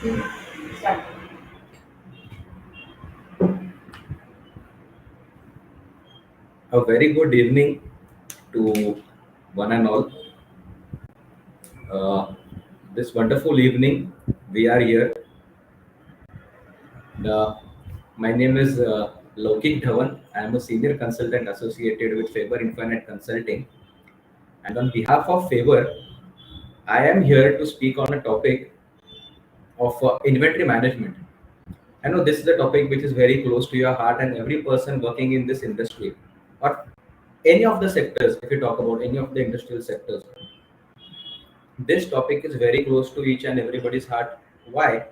Start. A very good evening to one and all. Uh, this wonderful evening, we are here. The, my name is Lokik Dhawan. I am a senior consultant associated with Faber Infinite Consulting. And on behalf of Faber, I am here to speak on a topic of inventory management. I know this is a topic which is very close to your heart, and every person working in this industry or any of the sectors, if you talk about any of the industrial sectors, this topic is very close to each and everybody's heart. Why?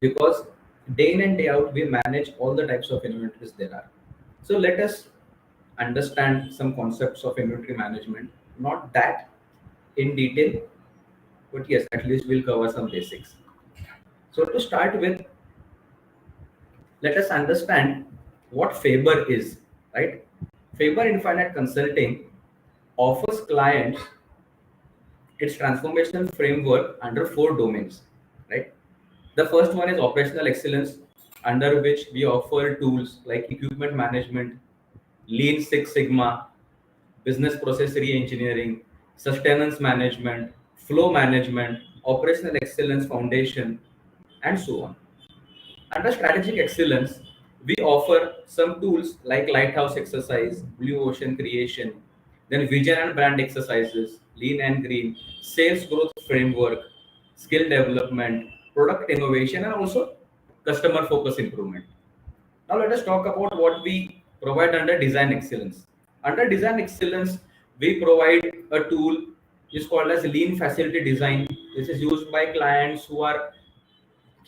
Because day in and day out we manage all the types of inventories there are. So let us understand some concepts of inventory management, not that in detail, but yes, at least we'll cover some basics. So to start with, let us understand what Faber is, right? Faber Infinite Consulting offers clients its transformational framework under 4 domains, right? The first one is operational excellence, under which we offer tools like equipment management, Lean Six Sigma, business process re-engineering, sustenance management, flow management, operational excellence foundation, and so on. Under strategic excellence, we offer some tools like lighthouse exercise, blue ocean creation, then vision and brand exercises, lean and green, sales growth framework, skill development, product innovation, and also customer focus improvement. Now let us talk about what we provide under design excellence. Under design excellence, we provide a tool is called as lean facility design. This is used by clients who are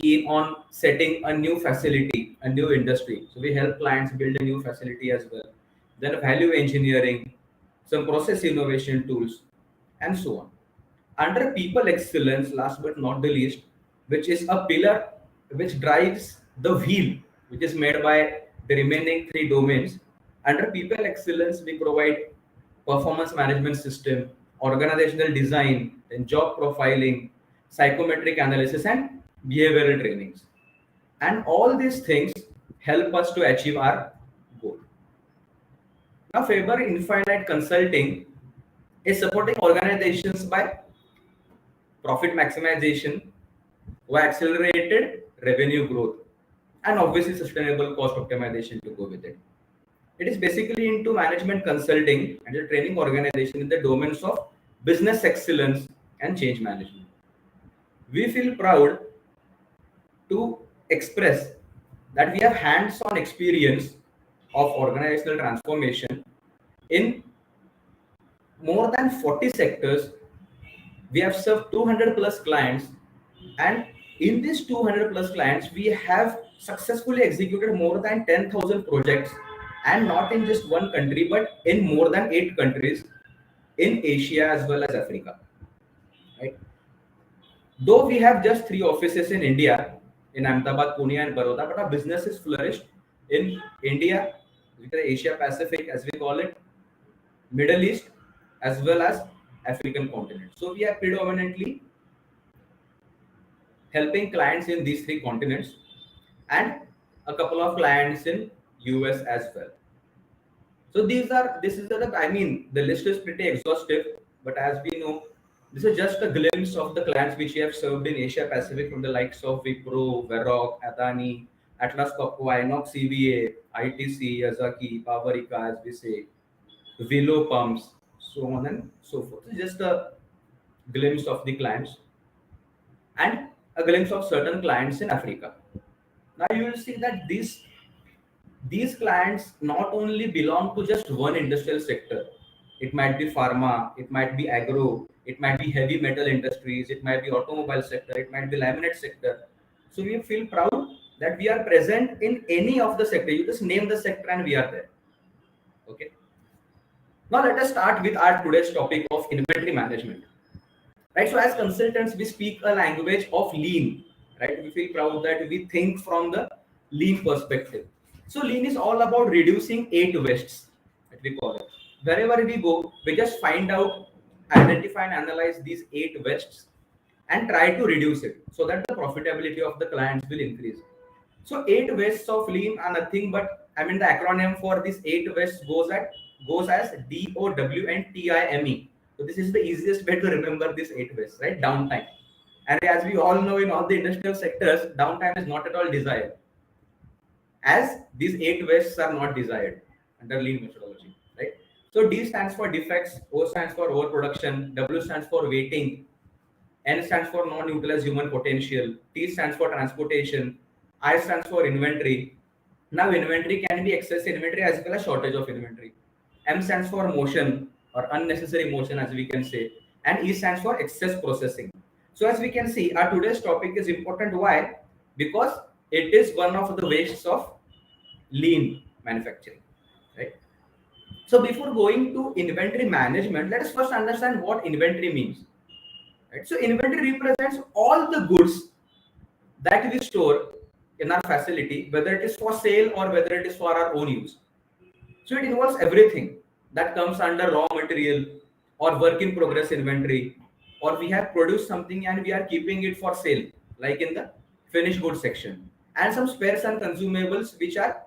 keen on setting a new facility, a new industry. So we help clients build a new facility as well. Then value engineering, some process innovation tools, and so on. Under people excellence, last but not the least, which is a pillar which drives the wheel, which is made by the remaining 3 domains. Under people excellence, we provide performance management system, organizational design, then job profiling, psychometric analysis, and behavioral trainings. And all these things help us to achieve our goal. Now, Faber Infinite Consulting is supporting organizations by profit maximization, or accelerated revenue growth, and obviously sustainable cost optimization to go with it. It is basically into management consulting and a training organization in the domains of business excellence and change management. We feel proud to express that we have hands-on experience of organizational transformation in more than 40 sectors. We have served 200 plus clients, and in these 200 plus clients we have successfully executed more than 10,000 projects, and not in just one country but in more than 8 countries in Asia as well as Africa, right? Though we have just 3 offices in India, in Ahmedabad, Pune, and Baroda, but our business is flourished in India, Asia Pacific as we call it, Middle East, as well as African continent. So we are predominantly helping clients in these 3 continents, and a couple of clients in US as well. So this is the, I mean, the list is pretty exhaustive, but as we know, this is just a glimpse of the clients which we have served in Asia Pacific, from the likes of Wipro, Varroc, Adani, Atlas Copco, Inox CVA, ITC, Yazaki, Pavarica, as we say, Velo Pumps, so on and so forth. It's just a glimpse of the clients and a glimpse of certain clients in Africa. Now you will see that these clients not only belong to just one industrial sector. It might be pharma, it might be agro, it might be heavy metal industries, it might be automobile sector, it might be laminate sector. So we feel proud that we are present in any of the sector. You just name the sector and we are there. Okay. Now let us start with our today's topic of inventory management. Right. So as consultants, we speak a language of lean. Right. We feel proud that we think from the lean perspective. So lean is all about reducing 8 wastes, that we call it. Wherever we go, we just find out, identify and analyze these 8 wastes, and try to reduce it so that the profitability of the clients will increase. So 8 ways of lean are nothing but, I mean, the acronym for this 8 ways goes as DOW and TIME. So this is the easiest way to remember these 8 ways, right? Downtime. And as we all know, in all the industrial sectors, downtime is not at all desired, as these 8 ways are not desired under lean methodology, right? So D stands for defects, O stands for overproduction, W stands for waiting, N stands for non-utilized human potential, T stands for transportation, I stands for inventory. Now inventory can be excess inventory as well as shortage of inventory. M stands for motion or unnecessary motion, as we can say, and E stands for excess processing. So as we can see, our today's topic is important. Why? Because it is one of the ways of lean manufacturing, right? So before going to inventory management, let us first understand what inventory means. Right? So inventory represents all the goods that we store in our facility, whether it is for sale or whether it is for our own use. So it involves everything that comes under raw material or work in progress inventory, or we have produced something and we are keeping it for sale, like in the finished goods section, and some spares and consumables which are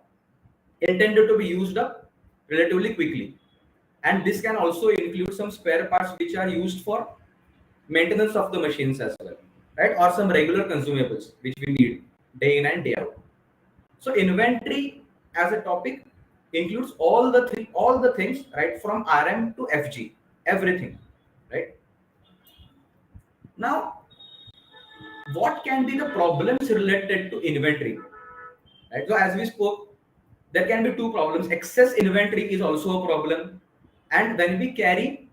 intended to be used up relatively quickly. And this can also include some spare parts which are used for maintenance of the machines as well, right? Or some regular consumables which we need day in and day out. So inventory as a topic includes all the things, right, from RM to FG, everything, right? Now, what can be the problems related to inventory? Right. So as we spoke, there can be two problems. Excess inventory is also a problem, and when we carry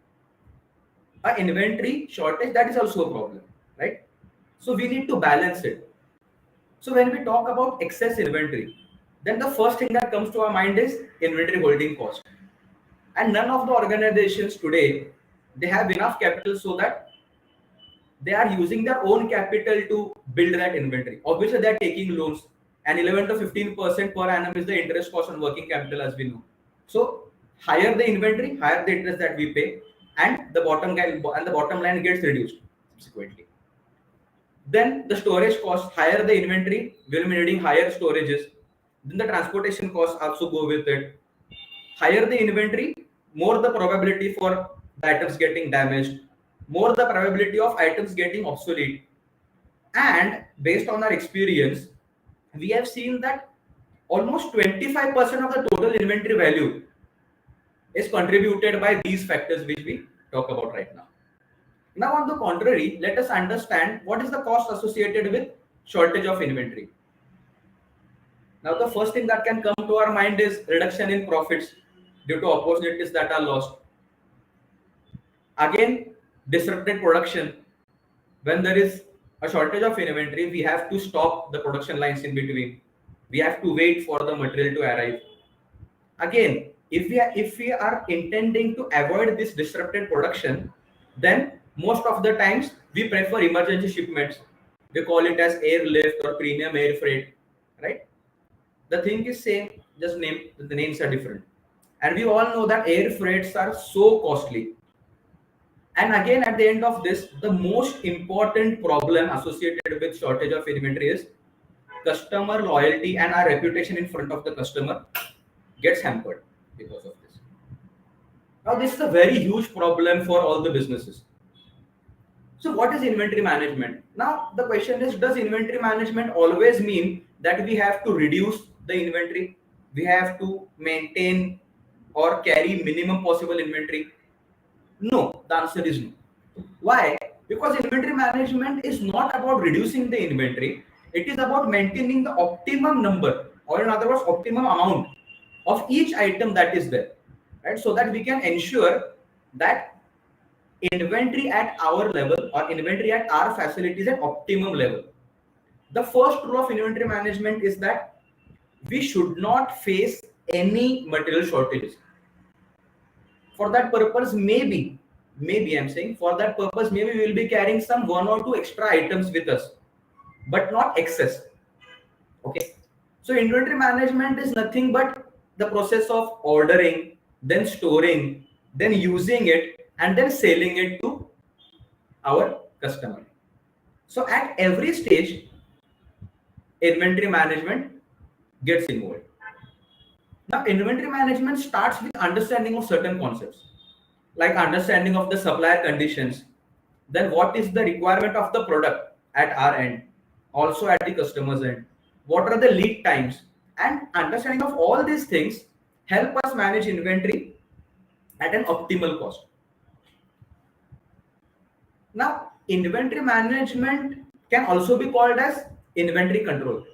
a inventory shortage, that is also a problem, right? So we need to balance it. So when we talk about excess inventory, then the first thing that comes to our mind is inventory holding cost. And none of the organizations today, they have enough capital so that they are using their own capital to build that inventory. Obviously, they are taking loans, and 11 to 15% per annum is the interest cost on working capital, as we know. So higher the inventory, higher the interest that we pay, and the bottom line gets reduced subsequently. Then the storage cost, higher the inventory, will be needing higher storages. Then the transportation costs also go with it. Higher the inventory, more the probability for the items getting damaged, more the probability of items getting obsolete. And based on our experience, we have seen that almost 25% of the total inventory value is contributed by these factors which we talk about right now. Now, on the contrary, let us understand what is the cost associated with shortage of inventory. Now, the first thing that can come to our mind is reduction in profits due to opportunities that are lost. Again, disrupted production. When there is a shortage of inventory, we have to stop the production lines in between. We have to wait for the material to arrive. Again, if we are intending to avoid this disrupted production, then most of the times we prefer emergency shipments. We call it as airlift or premium air freight, right? The thing is same, just the names are different. And we all know that air freights are so costly. And again, at the end of this, the most important problem associated with shortage of inventory is customer loyalty, and our reputation in front of the customer gets hampered because of this. Now, this is a very huge problem for all the businesses. So what is inventory management? Now, the question is, does inventory management always mean that we have to reduce the inventory? We have to maintain or carry minimum possible inventory? No, the answer is no. Why? Because inventory management is not about reducing the inventory. It is about maintaining the optimum number, or in other words, optimum amount of each item that is there, right? So that we can ensure that inventory at our level or inventory at our facility is at optimum level. The first rule of inventory management is that we should not face any material shortages. For that purpose, maybe I'm saying, for that purpose, maybe we will be carrying some 1 or 2 extra items with us, but not excess. Okay. So inventory management is nothing but the process of ordering, then storing, then using it, and then selling it to our customer. So at every stage, inventory management gets involved. Now, inventory management starts with understanding of certain concepts, like understanding of the supplier conditions, then what is the requirement of the product at our end, also at the customer's end, what are the lead times, and understanding of all these things help us manage inventory at an optimal cost. Now, inventory management can also be called as inventory control.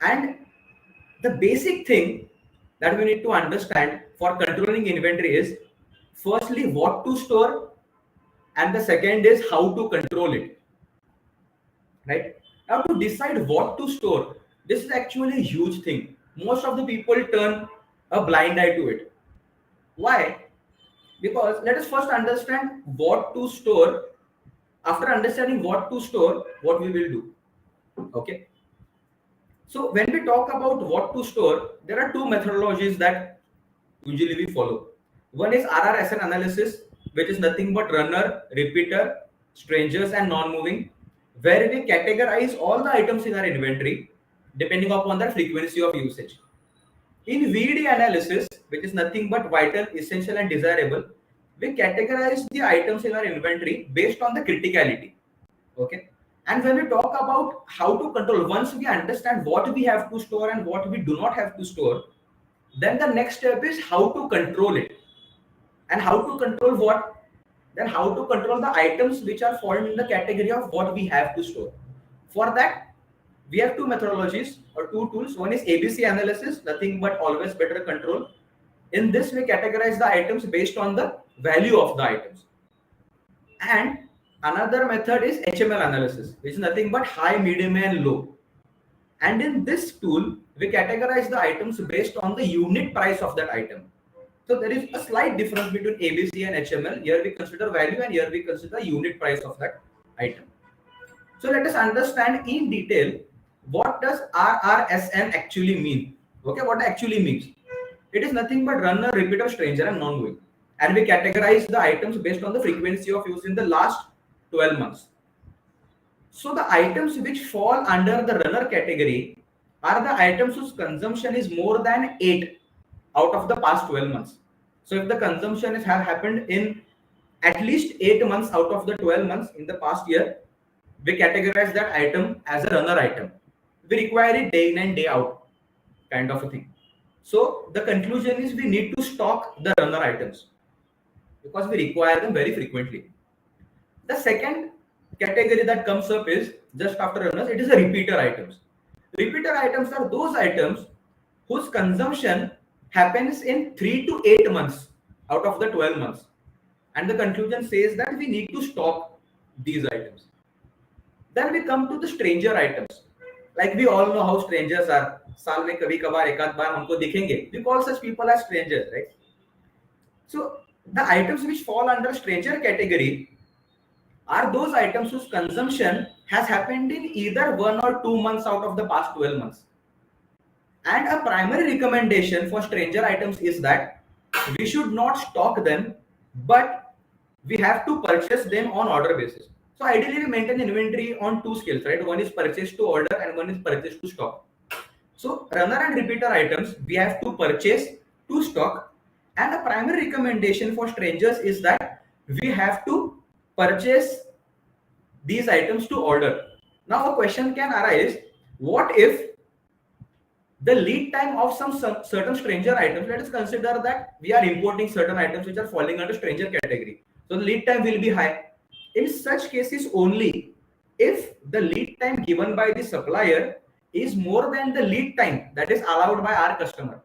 And the basic thing that we need to understand for controlling inventory is firstly what to store, and the second is how to control it. Right? Now, to decide what to store, this is actually a huge thing. Most of the people turn a blind eye to it. Why? Because let us first understand what to store. After understanding what to store, what we will do. Okay. So when we talk about what to store, there are two methodologies that usually we follow. One is RRSN analysis, which is nothing but runner, repeater, strangers, and non-moving, where we categorize all the items in our inventory depending upon their frequency of usage. In VD analysis, which is nothing but vital, essential, and desirable, we categorize the items in our inventory based on the criticality. Okay. And when we talk about how to control, once we understand what we have to store and what we do not have to store, then the next step is how to control it. And how to control what? Then how to control the items which are falling in the category of what we have to store. For that, we have two methodologies or two tools. One is ABC analysis, nothing but always better control. In this, we categorize the items based on the value of the items. And another method is HML analysis, which is nothing but high, medium, and low. And in this tool, we categorize the items based on the unit price of that item. So there is a slight difference between ABC and HML. Here we consider value and here we consider unit price of that item. So let us understand in detail what does RRSN actually mean. Okay, what actually means? It is nothing but runner, repeater, stranger, and non-moving. And we categorize the items based on the frequency of use in the last 12 months. So the items which fall under the runner category are the items whose consumption is more than 8 out of the past 12 months. So if the consumption has happened in at least 8 months out of the 12 months in the past year, we categorize that item as a runner item. We require it day in and day out, kind of a thing. So the conclusion is we need to stock the runner items because we require them very frequently. The second category that comes up is just after runners, it is the repeater items. Repeater items are those items whose consumption happens in 3 to 8 months out of the 12 months. And the conclusion says that we need to stock these items. Then we come to the stranger items. Like we all know how strangers are. साल में कभी कभार एक आध बार हमको दिखेंगे. We call such people as strangers, right? So the items which fall under stranger category are those items whose consumption has happened in either 1 or 2 months out of the past 12 months. And a primary recommendation for stranger items is that we should not stock them, but we have to purchase them on order basis. So ideally we maintain inventory on two scales, right? One is purchase to order and one is purchase to stock. So runner and repeater items we have to purchase to stock, and the primary recommendation for strangers is that we have to purchase these items to order. Now a question can arise, what if the lead time of some certain stranger items, let us consider that we are importing certain items which are falling under stranger category. So the lead time will be high. In such cases only, if the lead time given by the supplier is more than the lead time that is allowed by our customer,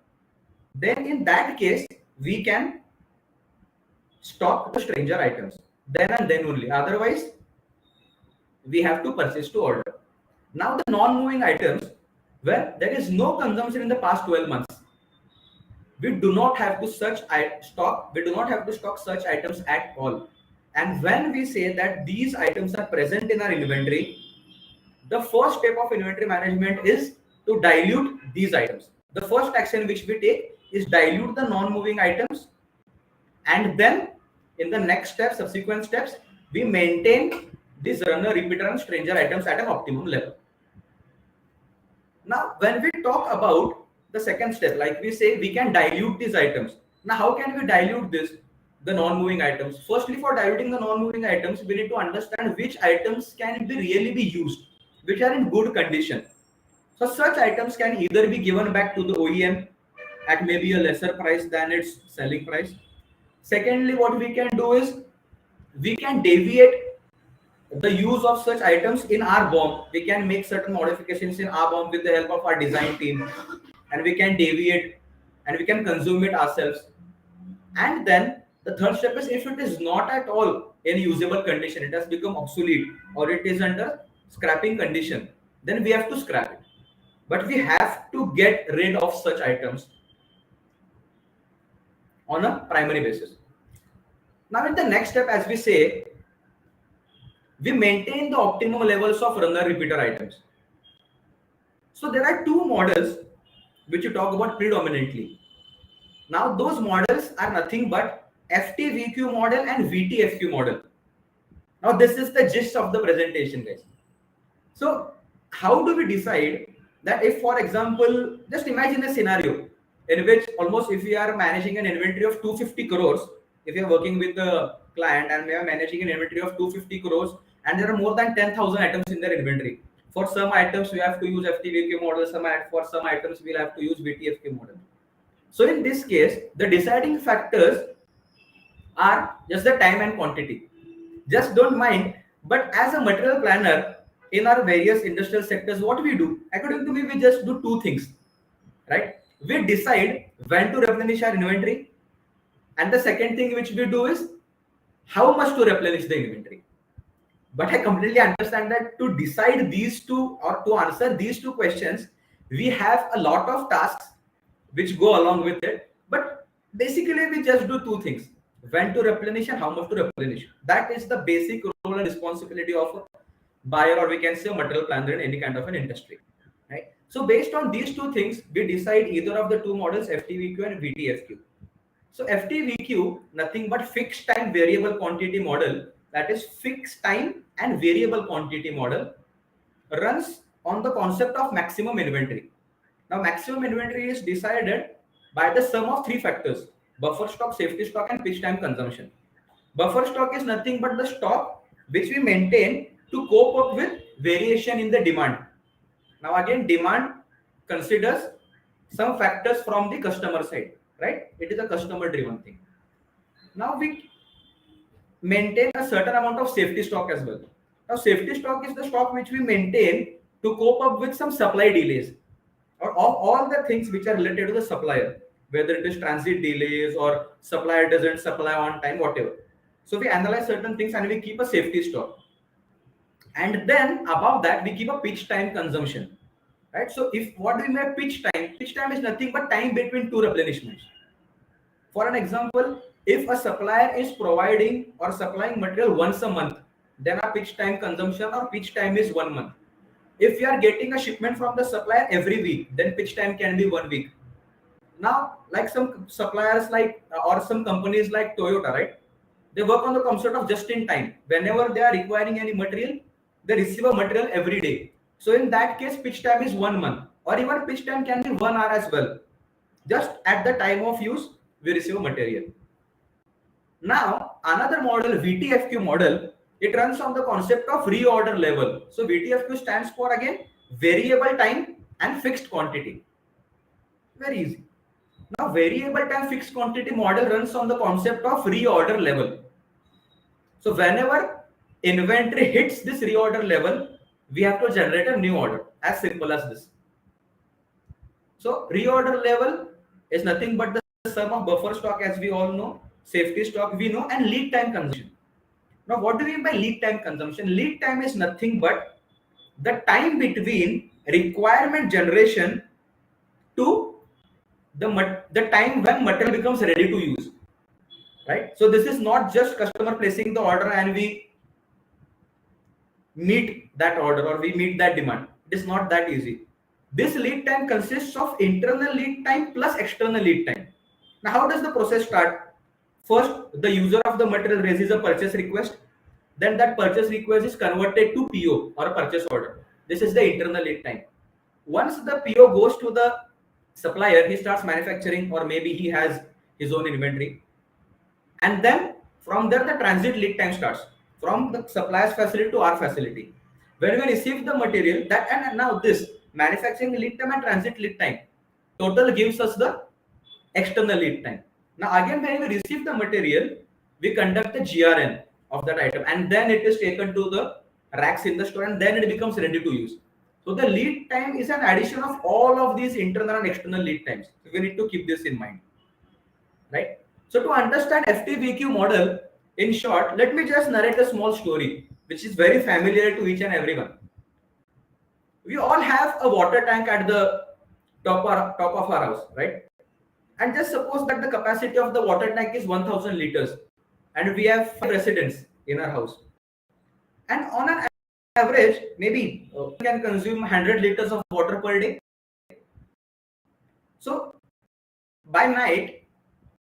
then in that case, we can stock the stranger items then and then only. Otherwise, we have to purchase to order. Now the non-moving items, where there is no consumption in the past 12 months, we do not have to stock such items at all. And when we say that these items are present in our inventory, the first step of inventory management is to dilute these items. The first action which we take is dilute the non-moving items, and then in the next step, subsequent steps, we maintain these runner, repeater and stranger items at an optimum level. Now, when we talk about the second step, like we say, we can dilute these items. Now, how can we dilute this? The non-moving items. Firstly, for diluting the non-moving items, we need to understand which items can be really be used, which are in good condition. So such items can either be given back to the OEM at maybe a lesser price than its selling price. Secondly, what we can do is we can deviate the use of such items in our BOM. We can make certain modifications in our BOM with the help of our design team, and we can deviate and we can consume it ourselves. And then the third step is, if it is not at all in usable condition, it has become obsolete or it is under scrapping condition, then we have to scrap it. But we have to get rid of such items on a primary basis. Now in the next step, as we say, we maintain the optimum levels of runner repeater items. So there are two models which you talk about predominantly. Now those models are nothing but FTVQ model and VTFQ model. Now this is the gist of the presentation, guys. So how do we decide that if, for example, just imagine a scenario in which almost if we are managing an inventory of 250 crores, if you are working with the client and we are managing an inventory of 250 crores and there are more than 10,000 items in their inventory. For some items we have to use FTVQ model, for some items we'll have to use VTFQ model. So in this case, the deciding factors are just the time and quantity. Just don't mind, but as a material planner in our various industrial sectors, what we do, according to me, we just do two things, right? We decide when to replenish our inventory, and the second thing which we do is how much to replenish the inventory. But I completely understand that to decide these two or to answer these two questions, we have a lot of tasks which go along with it. But basically, we just do two things: when to replenish and how much to replenish. That is the basic role and responsibility of a buyer, or we can say a material planner in any kind of an industry, right? So based on these two things, we decide either of the two models, FTVQ and VTFQ. So FTVQ, nothing but fixed time variable quantity model, that is fixed time and variable quantity model, runs on the concept of maximum inventory. Now maximum inventory is decided by the sum of three factors: buffer stock, safety stock and pitch time consumption. Buffer stock is nothing but the stock which we maintain to cope up with variation in the demand. Now again, demand considers some factors from the customer side, right? It is a customer driven thing. Now we maintain a certain amount of safety stock as well. Now safety stock is the stock which we maintain to cope up with some supply delays or all the things which are related to the supplier, whether it is transit delays or supplier doesn't supply on time, whatever. So we analyze certain things and we keep a safety stock. And then above that, we keep a pitch time consumption, right? So if what do we mean by pitch time? Pitch time is nothing but time between two replenishments. For an example, if a supplier is providing or supplying material once a month, then our pitch time consumption or pitch time is 1 month. If you are getting a shipment from the supplier every week, then pitch time can be 1 week. Now, like some suppliers or some companies like Toyota, right? They work on the concept of just in time. Whenever they are requiring any material, they receive a material every day. So in that case, pitch time is 1 month, or even pitch time can be 1 hour as well. Just at the time of use, we receive a material. Now, another model, VTFQ model, it runs on the concept of reorder level. So VTFQ stands for, again, variable time and fixed quantity. Very easy. Now, variable time fixed quantity model runs on the concept of reorder level. So whenever inventory hits this reorder level, we have to generate a new order. As simple as this. So reorder level is nothing but the sum of buffer stock, as we all know, safety stock we know, and lead time consumption. Now, what do we mean by lead time consumption? Lead time is nothing but the time between requirement generation to the time when material becomes ready to use, right? So this is not just customer placing the order and we meet that order or we meet that demand. It is not that easy. This lead time consists of internal lead time plus external lead time. Now, how does the process start? First, the user of the material raises a purchase request. then that purchase request is converted to PO or a purchase order. This is the internal lead time. Once the PO goes to the supplier, he starts manufacturing, or maybe he has his own inventory. And then from there, the transit lead time starts from the supplier's facility to our facility. When we receive the material, that and now this manufacturing lead time and transit lead time total gives us the external lead time. Now again, when we receive the material, we conduct the GRN of that item, and then it is taken to the racks in the store, and then it becomes ready to use. So the lead time is an addition of all of these internal and external lead times. So we need to keep this in mind, right? So to understand FTVQ model, in short, let me just narrate a small story, which is very familiar to each and everyone. We all have a water tank at the top of our house, right? And just suppose that the capacity of the water tank is 1000 liters, and we have 5 residents in our house. And on an average, maybe can consume 100 liters of water per day. So by night,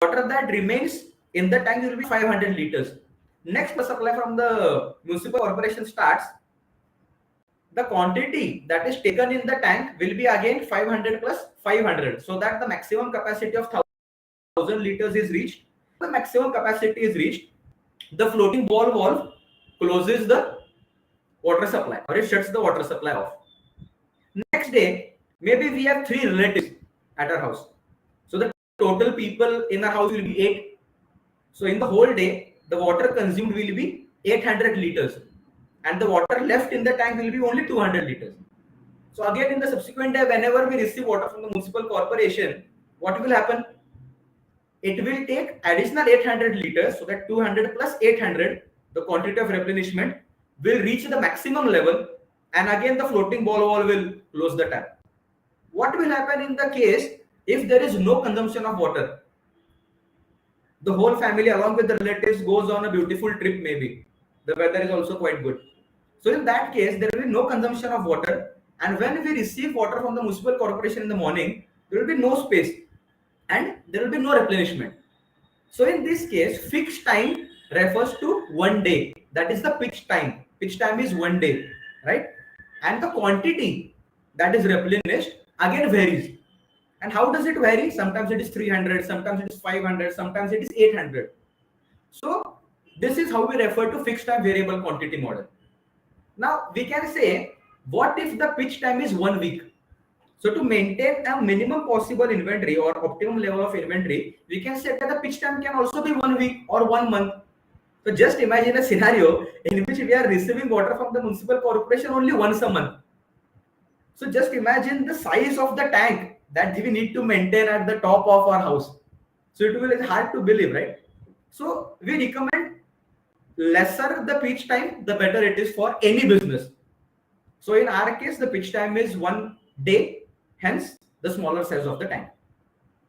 water that remains in the tank will be 500 liters. Next, the supply from the municipal corporation starts. The quantity that is taken in the tank will be again 500 plus 500, so that the maximum capacity of 1000 liters is reached. The maximum capacity is reached. The floating ball valve closes the water supply, or it shuts the water supply off. Next day, maybe we have 3 relatives at our house. So the total people in our house will be 8. So in the whole day, the water consumed will be 800 liters, and the water left in the tank will be only 200 liters. So again, in the subsequent day, whenever we receive water from the municipal corporation, what will happen? It will take additional 800 liters, so that 200 plus 800, the quantity of replenishment, will reach the maximum level, and again the floating ball valve will close the tap. What will happen in the case if there is no consumption of water? The whole family along with the relatives goes on a beautiful trip, maybe. The weather is also quite good. So in that case, there will be no consumption of water, and when we receive water from the municipal corporation in the morning, there will be no space and there will be no replenishment. So in this case, fixed time refers to 1 day. That is the pitch time. Pitch time is 1 day, right? And the quantity that is replenished again varies. And how does it vary? Sometimes it is 300, sometimes it is 500, sometimes it is 800. So this is how we refer to fixed time variable quantity model. Now we can say, what if the pitch time is 1 week? So to maintain a minimum possible inventory or optimum level of inventory, we can say that the pitch time can also be 1 week or 1 month. So just imagine a scenario in which we are receiving water from the municipal corporation only once a month. So just imagine the size of the tank that we need to maintain at the top of our house. So it will be hard to believe, right? So we recommend lesser the pitch time, the better it is for any business. So in our case, the pitch time is 1 day, hence the smaller size of the tank.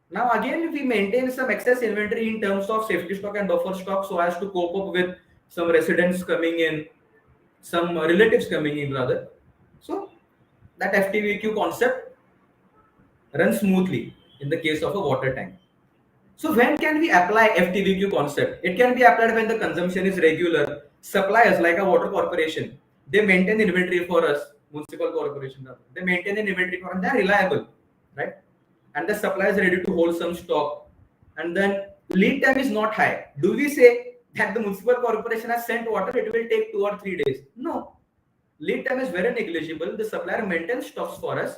Now again, we maintain some excess inventory in terms of safety stock and buffer stock, so as to cope up with some residents coming in, some relatives coming in rather. So that FTVQ concept runs smoothly in the case of a water tank. So when can we apply FTVQ concept? It can be applied when the consumption is regular. Suppliers like a water corporation, they maintain inventory for us, municipal corporation, they maintain an inventory for us, they're reliable, right? And the supplier is ready to hold some stock. And then lead time is not high. Do we say that the municipal corporation has sent water, it will take 2 or 3 days? No. Lead time is very negligible. The supplier maintains stocks for us,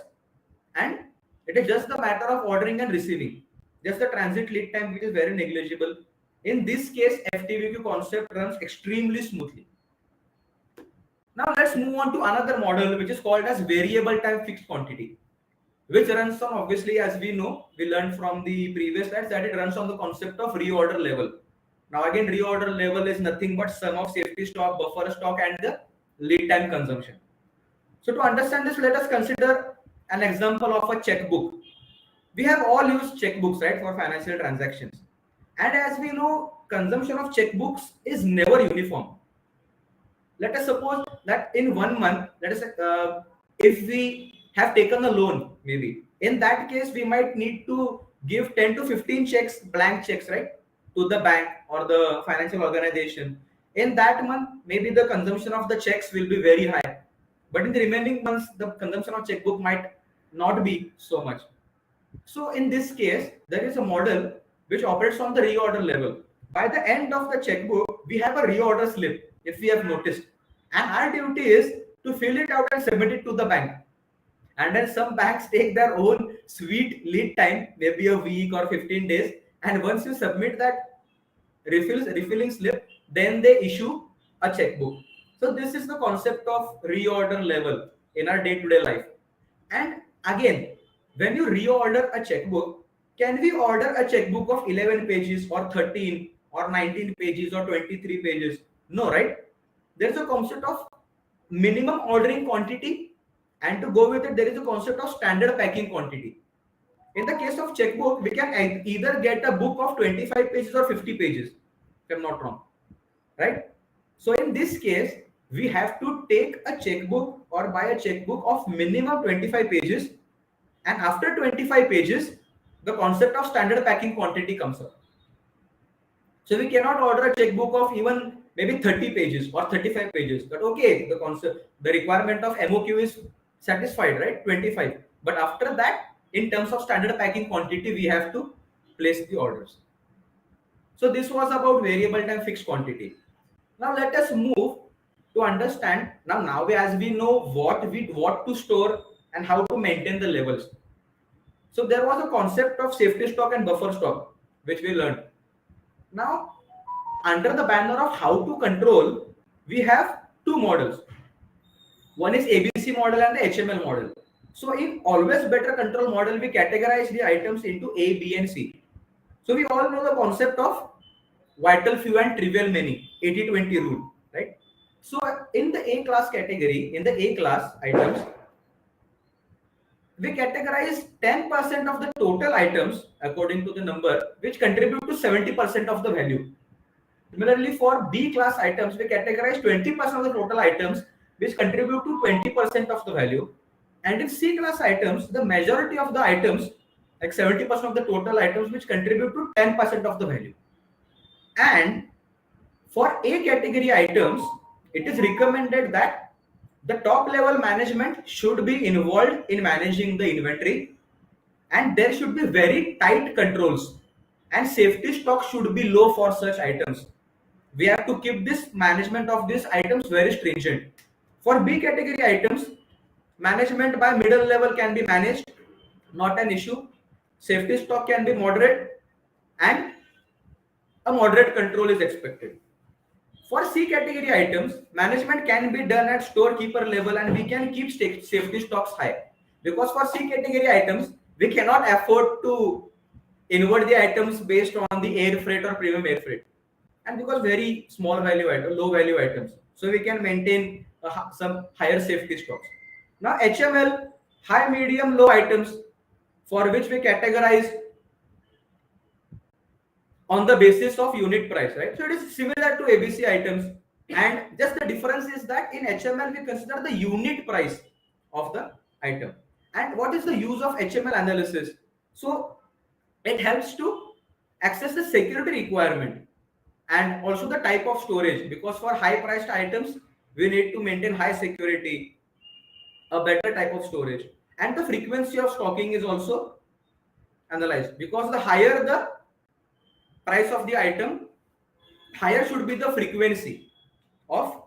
and it is just the matter of ordering and receiving. Just the transit lead time, which is very negligible. In this case, FTVQ concept runs extremely smoothly. Now let's move on to another model, which is called as variable time fixed quantity, which runs on, obviously, as we know, we learned from the previous slides that it runs on the concept of reorder level. Now again, reorder level is nothing but sum of safety stock, buffer stock, and the lead time consumption. So to understand this, let us consider an example of a checkbook. We have all used checkbooks, right, for financial transactions. And as we know, consumption of checkbooks is never uniform. Let us suppose that in 1 month, let us if we have taken a loan, maybe in that case we might need to give 10 to 15 checks, blank checks, right, to the bank or the financial organization. In that month, maybe the consumption of the checks will be very high, but in the remaining months, the consumption of checkbook might not be so much. So in this case, there is a model which operates on the reorder level. By the end of the checkbook, we have a reorder slip, if we have noticed. And our duty is to fill it out and submit it to the bank. And then some banks take their own sweet lead time, maybe a week or 15 days. And once you submit that refilling slip, then they issue a checkbook. So this is the concept of reorder level in our day-to-day life. And again, when you reorder a checkbook, can we order a checkbook of 11 pages or 13 or 19 pages or 23 pages? No, right? There's a concept of minimum ordering quantity, and to go with it, there is a concept of standard packing quantity. In the case of checkbook, we can either get a book of 25 pages or 50 pages, if I'm not wrong, right? So in this case, we have to take a checkbook or buy a checkbook of minimum 25 pages, and after 25 pages, the concept of standard packing quantity comes up. So we cannot order a checkbook of even maybe 30 pages or 35 pages. But okay, the concept, the requirement of MOQ is satisfied, right? 25. But after that, in terms of standard packing quantity, we have to place the orders. So this was about variable time fixed quantity. Now let us move to understand now as we know what to store and how to maintain the levels. So there was a concept of safety stock and buffer stock which we learned. Now under the banner of how to control, we have two models. One is ABC model and the HML model. So in always better control model, we categorize the items into A, B and C. So we all know the concept of vital few and trivial many, 80-20 rule, right? So in the A class category, in the A class items, we categorize 10% of the total items according to the number which contribute to 70% of the value. Similarly, for B class items, we categorize 20% of the total items which contribute to 20% of the value. And in C class items, the majority of the items, like 70% of the total items which contribute to 10% of the value. And for A category items, it is recommended that the top level management should be involved in managing the inventory, and there should be very tight controls, and safety stock should be low for such items. We have to keep this management of these items very stringent. For B category items, management by middle level can be managed, not an issue. Safety stock can be moderate, and a moderate control is expected. For C category items, management can be done at storekeeper level, and we can keep safety stocks high. Because for C category items, we cannot afford to invert the items based on the air freight or premium air freight. And because very small value item, low value items, so we can maintain some higher safety stocks. Now HML, high, medium, low items, for which we categorize on the basis of unit price, right? So it is similar to ABC items, and just the difference is that in HML we consider the unit price of the item. And what is the use of HML analysis? So it helps to access the security requirement and also the type of storage, because for high priced items we need to maintain high security, a better type of storage, and the frequency of stocking is also analyzed, because the higher the price of the item, higher should be the frequency of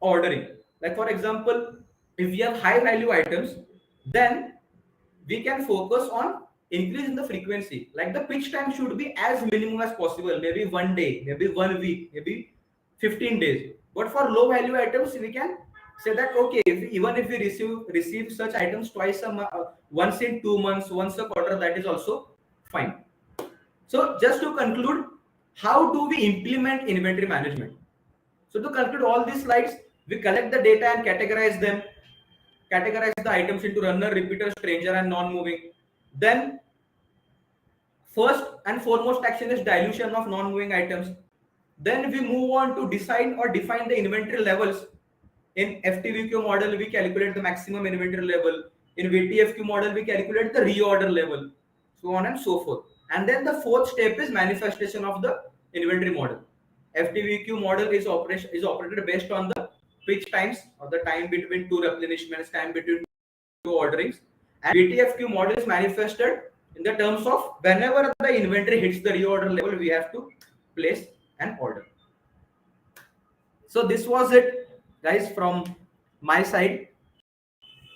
ordering. Like for example, if we have high value items, then we can focus on increasing the frequency. Like the pitch time should be as minimum as possible, maybe 1 day, maybe 1 week, maybe 15 days. But for low value items, we can say that okay, even if we receive such items twice a month, once in 2 months, once a quarter, that is also fine. So just to conclude, how do we implement inventory management? So to conclude all these slides, we collect the data and categorize them, categorize the items into runner, repeater, stranger, and non-moving. Then first and foremost action is dilution of non-moving items. Then we move on to decide or define the inventory levels. In FTVQ model, we calculate the maximum inventory level. In VTFQ model, we calculate the reorder level, so on and so forth. And then the fourth step is manifestation of the inventory model. FTVQ model is operated based on the pitch times, or the time between two replenishments, time between two orderings. And BTFQ model is manifested in the terms of whenever the inventory hits the reorder level, we have to place an order. So this was it, guys, from my side.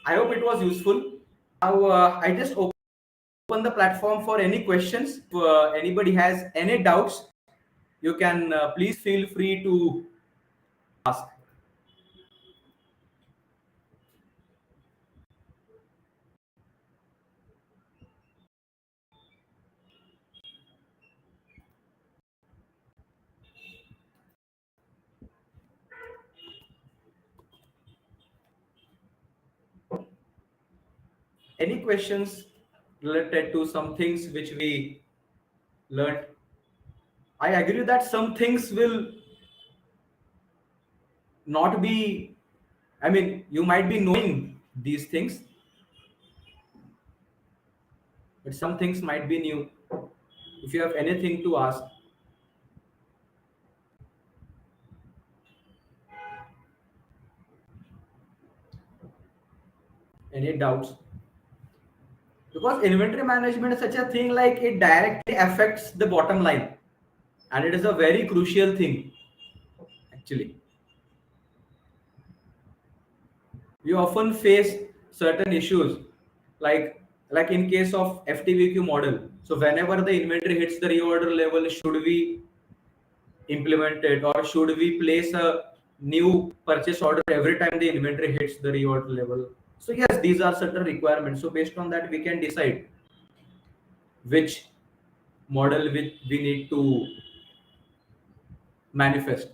I hope it was useful. Now I just open the platform for any questions. If anybody has any doubts, you can please feel free to ask. Any questions related to some things which we learned? I agree that some things will not be, I mean, you might be knowing these things, but some things might be new. If you have anything to ask. Any doubts? Because inventory management is such a thing, like it directly affects the bottom line, and it is a very crucial thing actually. We often face certain issues, like in case of FTVQ model. So whenever the inventory hits the reorder level, should we implement it, or should we place a new purchase order every time the inventory hits the reorder level? So yes, these are certain requirements. So based on that, we can decide which model we need to manifest.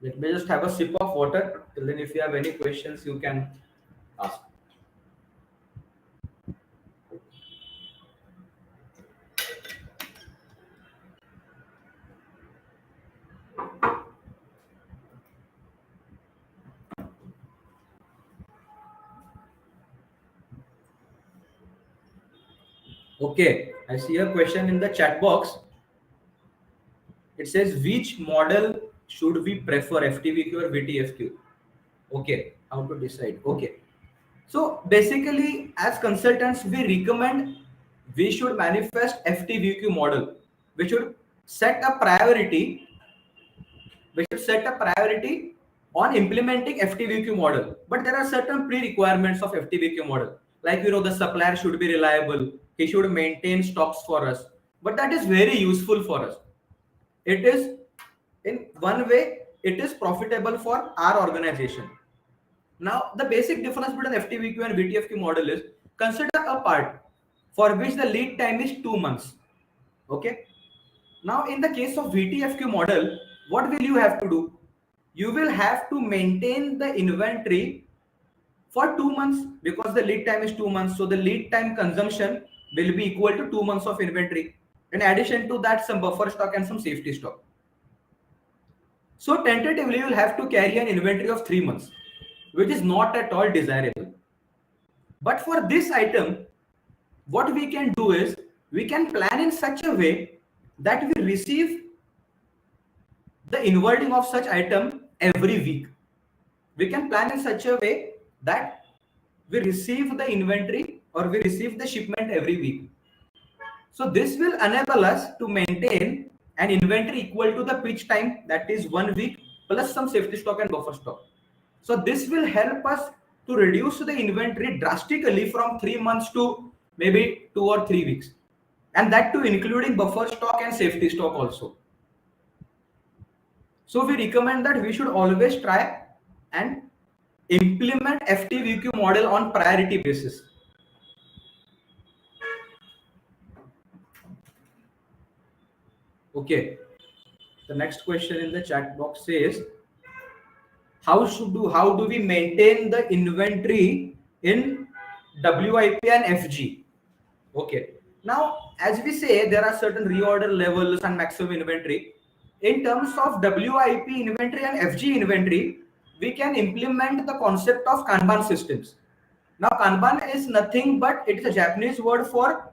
Let me just have a sip of water. Till then, if you have any questions, you can ask. Okay, I see a question in the chat box. It says, which model should we prefer, FTVQ or VTFQ? Okay, how to decide? Okay. So basically, as consultants, we recommend we should manifest FTVQ model. We should set a priority. We should set a priority on implementing FTVQ model. But there are certain pre-requirements of FTVQ model. Like, the supplier should be reliable. He should maintain stocks for us. But that is very useful for us. It is, in one way, it is profitable for our organization. Now, the basic difference between FTVQ and VTFQ model is, consider a part for which the lead time is 2 months. Okay. Now, in the case of VTFQ model, what will you have to do? You will have to maintain the inventory for 2 months, because the lead time is 2 months. So the lead time consumption will be equal to 2 months of inventory. In addition to that, some buffer stock and some safety stock. So tentatively, you will have to carry an inventory of 3 months, which is not at all desirable. But for this item, what we can do is, we can plan in such a way that we receive the inwarding of such item every week. We can plan in such a way that we receive the inventory, or we receive the shipment every week. So this will enable us to maintain an inventory equal to the pitch time, that is 1 week, plus some safety stock and buffer stock. So this will help us to reduce the inventory drastically from 3 months to maybe 2 or 3 weeks. And that too including buffer stock and safety stock also. So we recommend that we should always try and implement FTVQ model on priority basis. Okay. The next question in the chat box says, how do we maintain the inventory in WIP and FG? Okay. Now, as we say, there are certain reorder levels and maximum inventory. in terms of WIP inventory and FG inventory, we can implement the concept of Kanban systems. Now, Kanban is nothing but it's a Japanese word for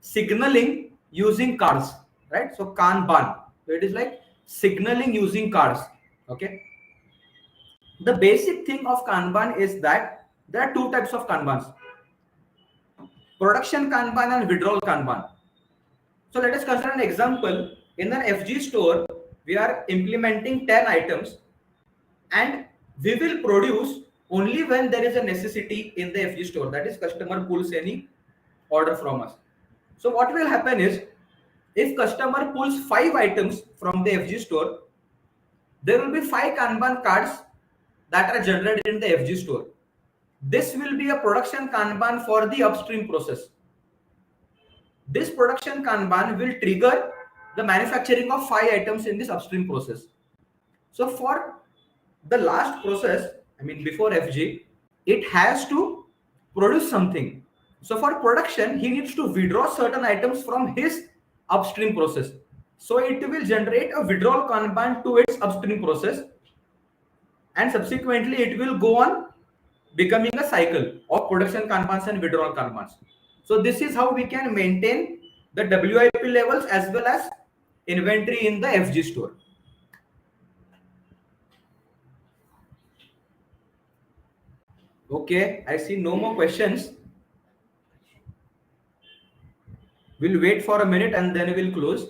signaling using cards, right? So Kanban. So it is like signaling using cards. Okay. The basic thing of Kanban is that there are two types of Kanbans: production Kanban and withdrawal Kanban. So let us consider an example. In an FG store, we are implementing 10 items and we will produce only when there is a necessity in the FG store. That is, customer pulls any order from us. So what will happen is, if customer pulls 5 items from the FG store, there will be 5 Kanban cards that are generated in the FG store. This will be a production Kanban for the upstream process. This production Kanban will trigger the manufacturing of 5 items in this upstream process. So for the last process, I mean before FG, it has to produce something. So for production, he needs to withdraw certain items from his upstream process. So it will generate a withdrawal Kanban to its upstream process, and subsequently it will go on becoming a cycle of production Kanbans and withdrawal Kanbans. So this is how we can maintain the WIP levels as well as inventory in the FG store. Okay, I see no more questions. We'll wait for a minute and then we'll close.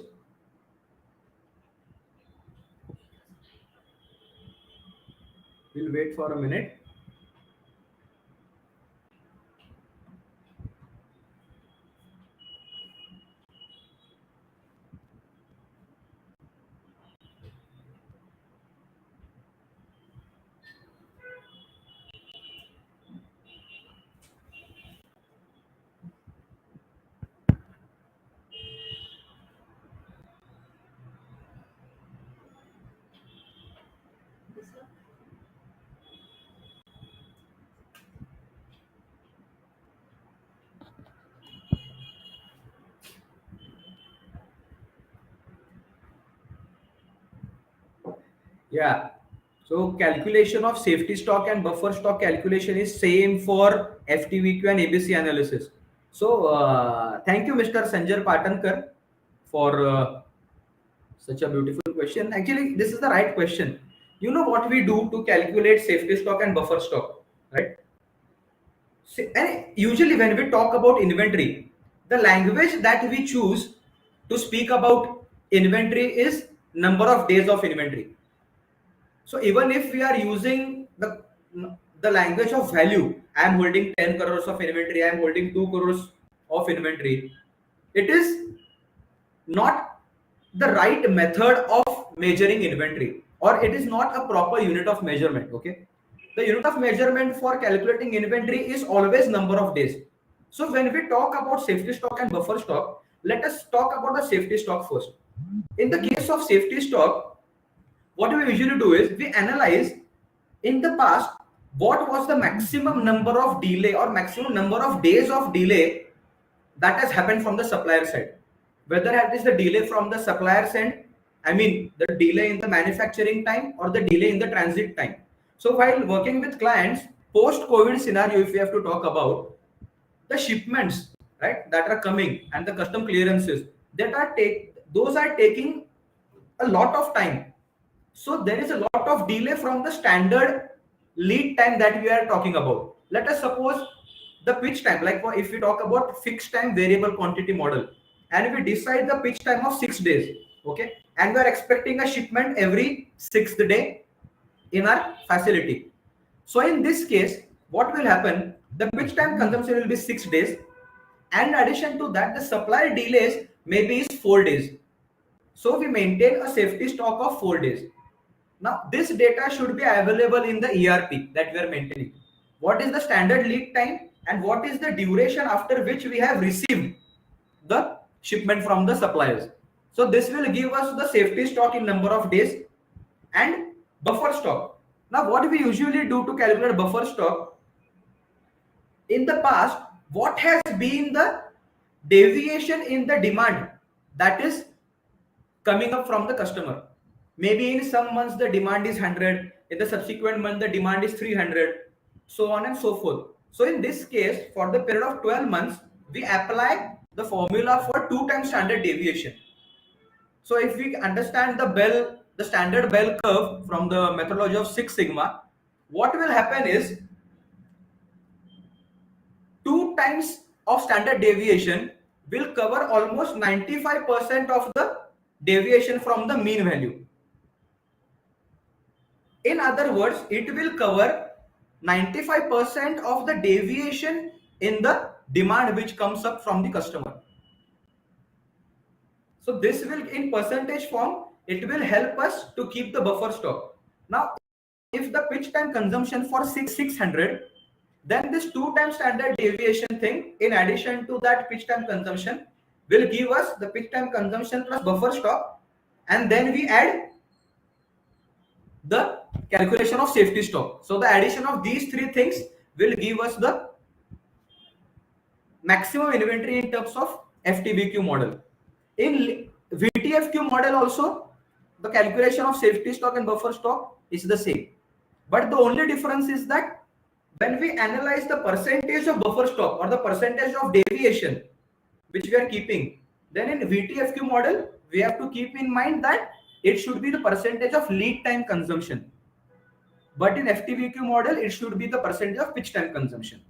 We'll wait for a minute. Yeah. So calculation of safety stock and buffer stock calculation is same for FTVQ and ABC analysis. So thank you, Mr. Sanjay Patankar, for such a beautiful question. Actually, this is the right question. You know what we do to calculate safety stock and buffer stock, right? And usually when we talk about inventory, the language that we choose to speak about inventory is number of days of inventory. So even if we are using the language of value, I am holding 10 crores of inventory, I am holding 2 crores of inventory, it is not the right method of measuring inventory, or it is not a proper unit of measurement. Okay, the unit of measurement for calculating inventory is always number of days. So when we talk about safety stock and buffer stock, let us talk about the safety stock first. In the case of safety stock, what we usually do is we analyze in the past what was the maximum number of delay or maximum number of days of delay that has happened from the supplier side, whether it is the delay from the supplier's end, I mean the delay in the manufacturing time or the delay in the transit time. So while working with clients post COVID scenario, if we have to talk about the shipments, right, that are coming and the custom clearances that are those are taking a lot of time. So there is a lot of delay from the standard lead time that we are talking about. Let us suppose the pitch time, like if we talk about fixed time variable quantity model, and we decide the pitch time of 6 days, okay, and we are expecting a shipment every 6th day in our facility. So in this case, what will happen? The pitch time consumption will be 6 days, and in addition to that, the supply delays maybe is 4 days. So we maintain a safety stock of 4 days. Now this data should be available in the ERP that we are maintaining. What is the standard lead time and what is the duration after which we have received the shipment from the suppliers. So this will give us the safety stock in number of days and buffer stock. Now what we usually do to calculate buffer stock, in the past, what has been the deviation in the demand that is coming up from the customer. Maybe in some months the demand is 100, in the subsequent month the demand is 300, so on and so forth. So in this case, for the period of 12 months, we apply the formula for 2 times standard deviation. So if we understand the standard bell curve from the methodology of Six Sigma, what will happen is 2 times of standard deviation will cover almost 95% of the deviation from the mean value. In other words, it will cover 95% of the deviation in the demand which comes up from the customer. So this will, in percentage form, it will help us to keep the buffer stock. Now, if the pitch time consumption for 600, then this 2 times standard deviation thing, in addition to that pitch time consumption, will give us the pitch time consumption plus buffer stock, and then we add the calculation of safety stock. So the addition of these 3 things will give us the maximum inventory in terms of FTVQ model. In VTFQ model also, the calculation of safety stock and buffer stock is the same. But the only difference is that when we analyze the percentage of buffer stock or the percentage of deviation which we are keeping, then in VTFQ model, we have to keep in mind that it should be the percentage of lead time consumption. But in FTVQ model, it should be the percentage of pitch time consumption.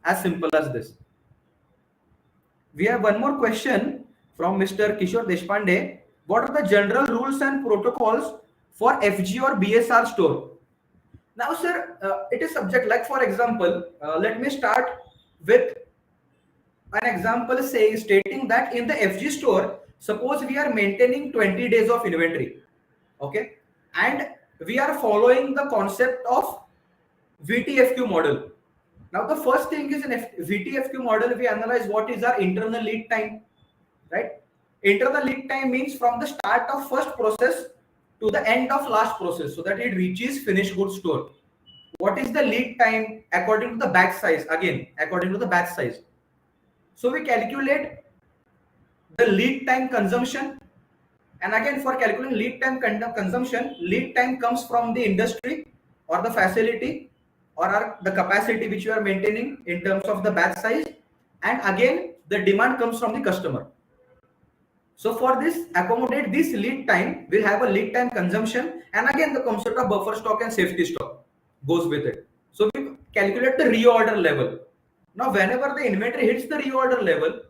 As simple as this. We have one more question from Mr. Kishore Deshpande. What are the general rules and protocols for FG or BSR store? Now, sir, it is subject, like for example, let me start with an example stating that in the FG store, suppose we are maintaining 20 days of inventory, okay, and we are following the concept of VTFQ model. Now, the first thing is in VTFQ model, we analyze what is our internal lead time, right? Internal lead time means from the start of first process to the end of last process, so that it reaches finished goods store. What is the lead time according to the batch size? Again, according to the batch size. So we calculate the lead time consumption. And again, for calculating lead time consumption, lead time comes from the industry or the facility or the capacity which you are maintaining in terms of the batch size. And again, the demand comes from the customer. So for this, accommodate this lead time, we'll have a lead time consumption. And again, the concept of buffer stock and safety stock goes with it. So we calculate the reorder level. Now, whenever the inventory hits the reorder level,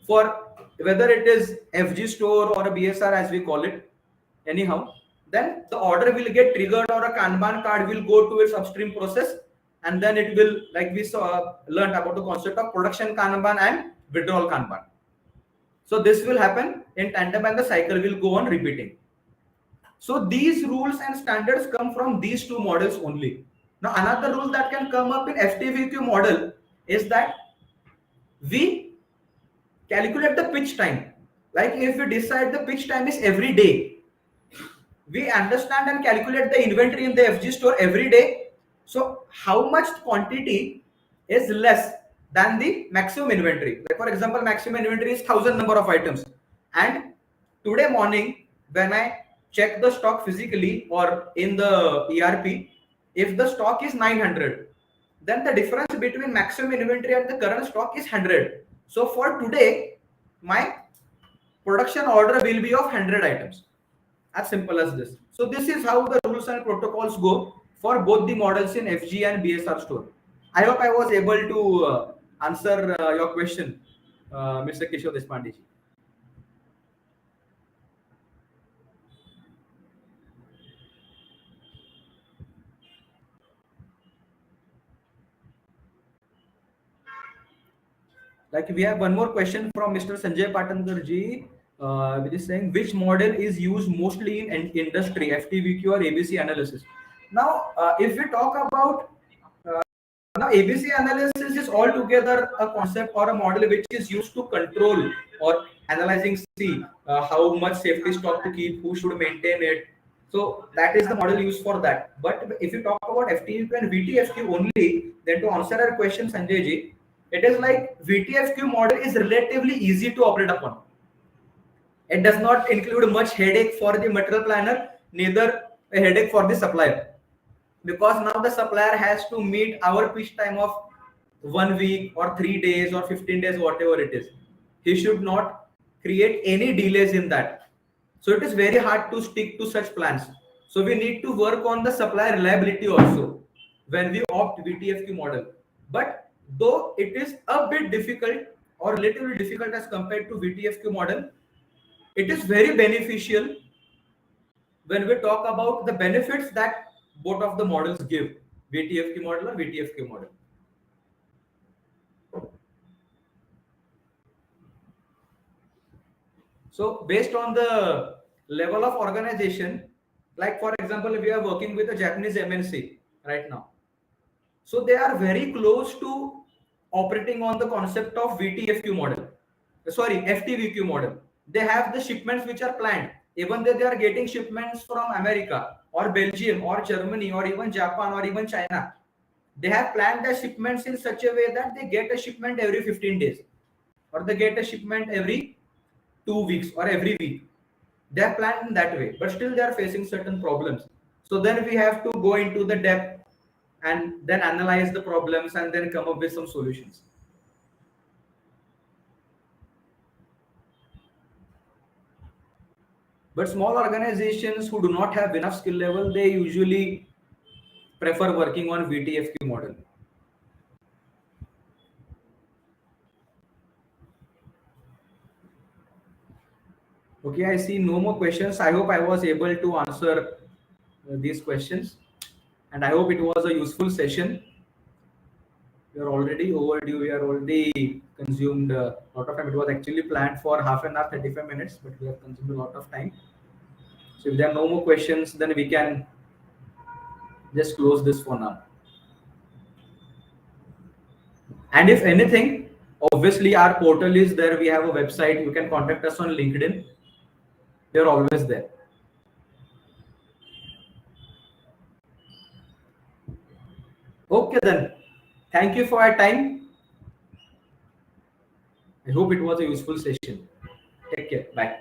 for whether it is FG store or a BSR as we call it, anyhow, then the order will get triggered or a Kanban card will go to its upstream process, and then it will, like we learned about the concept of production Kanban and withdrawal Kanban. So this will happen in tandem and the cycle will go on repeating. So these rules and standards come from these 2 models only. Now another rule that can come up in FTVQ model is that we calculate the pitch time. Like if we decide the pitch time is every day, we understand and calculate the inventory in the FG store every day. So how much quantity is less than the maximum inventory? Like for example, maximum inventory is 1000 number of items. And today morning, when I check the stock physically or in the ERP, if the stock is 900, then the difference between maximum inventory and the current stock is 100. So for today, my production order will be of 100 items. As simple as this. So this is how the rules and protocols go for both the models in FG and BSR store. I hope I was able to answer your question, Mr. Kishore Deshpande. Like we have one more question from Mr. Sanjay Patankarji, which is saying which model is used mostly in industry, FTVQ or ABC analysis. Now, if we talk about now ABC analysis is altogether a concept or a model which is used to control or analyzing how much safety stock to keep, who should maintain it. So that is the model used for that. But if you talk about FTVQ and VTFQ only, then to answer our question, Sanjay ji, it is like VTFQ model is relatively easy to operate upon. It does not include much headache for the material planner, neither a headache for the supplier, because now the supplier has to meet our pitch time of 1 week or 3 days or 15 days, whatever it is. He should not create any delays in that. So it is very hard to stick to such plans. So we need to work on the supplier reliability also when we opt VTFQ model. But though it is a bit difficult or little bit difficult as compared to VTFQ model, it is very beneficial when we talk about the benefits that both of the models give, VTFQ model or VTFQ model. So based on the level of organization, like for example, we are working with a Japanese MNC right now. So they are very close to operating on the concept of VTFQ model. Sorry, FTVQ model. They have the shipments which are planned. Even though they are getting shipments from America or Belgium or Germany or even Japan or even China, they have planned the shipments in such a way that they get a shipment every 15 days or they get a shipment every 2 weeks or every week. They are planned in that way, but still they are facing certain problems. So then we have to go into the depth and then analyze the problems and then come up with some solutions. But small organizations who do not have enough skill level, they usually prefer working on VTFQ model. Okay, I see no more questions. I hope I was able to answer these questions, and I hope it was a useful session. We are already overdue. We are already consumed a lot of time. It was actually planned for half an hour, 35 minutes, but we have consumed a lot of time. So if there are no more questions, then we can just close this for now. And if anything, obviously our portal is there. We have a website. You can contact us on LinkedIn. We are always there. Okay then. Thank you for your time. I hope it was a useful session. Take care. Bye.